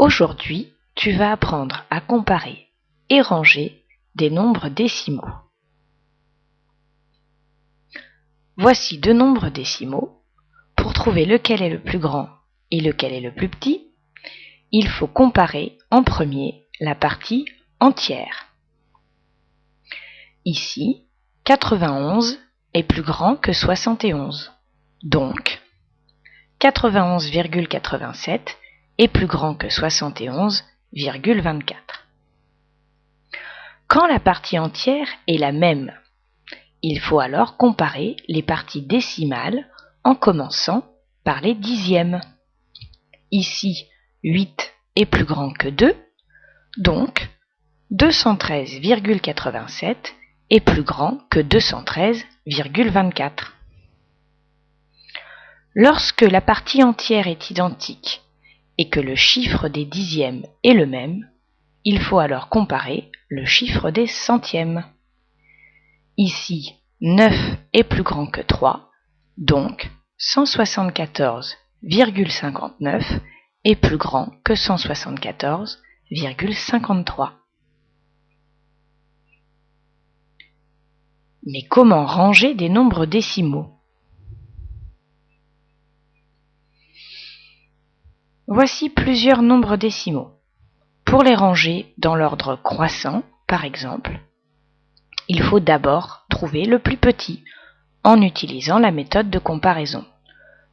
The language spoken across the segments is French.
Aujourd'hui, tu vas apprendre à comparer et ranger des nombres décimaux. Voici deux nombres décimaux. Pour trouver lequel est le plus grand et lequel est le plus petit, il faut comparer en premier la partie entière. Ici, 91 est plus grand que 71. Donc, 91,87 est plus grand que 71,24. Quand la partie entière est la même, il faut alors comparer les parties décimales en commençant par les dixièmes. Ici, 8 est plus grand que 2, donc 213,87 est plus grand que 213,24. Lorsque la partie entière est identique et que le chiffre des dixièmes est le même, il faut alors comparer le chiffre des centièmes. Ici, 9 est plus grand que 3, donc 174,59 est plus grand que 174,53. Mais comment ranger des nombres décimaux? Voici plusieurs nombres décimaux. Pour les ranger dans l'ordre croissant, par exemple, il faut d'abord trouver le plus petit en utilisant la méthode de comparaison.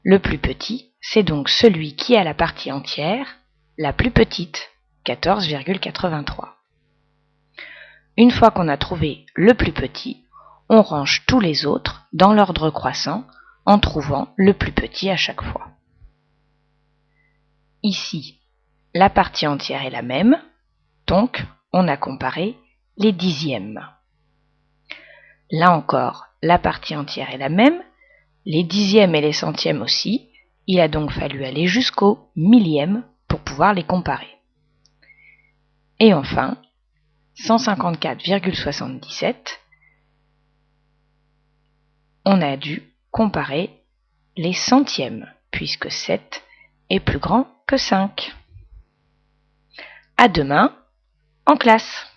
Le plus petit, c'est donc celui qui a la partie entière la plus petite, 14,83. Une fois qu'on a trouvé le plus petit, on range tous les autres dans l'ordre croissant en trouvant le plus petit à chaque fois. Ici, la partie entière est la même, donc on a comparé les dixièmes. Là encore, la partie entière est la même, les dixièmes et les centièmes aussi, il a donc fallu aller jusqu'au millième pour pouvoir les comparer. Et enfin, 154,77, on a dû comparer les centièmes, puisque 7 est plus grand que 5. À demain, en classe.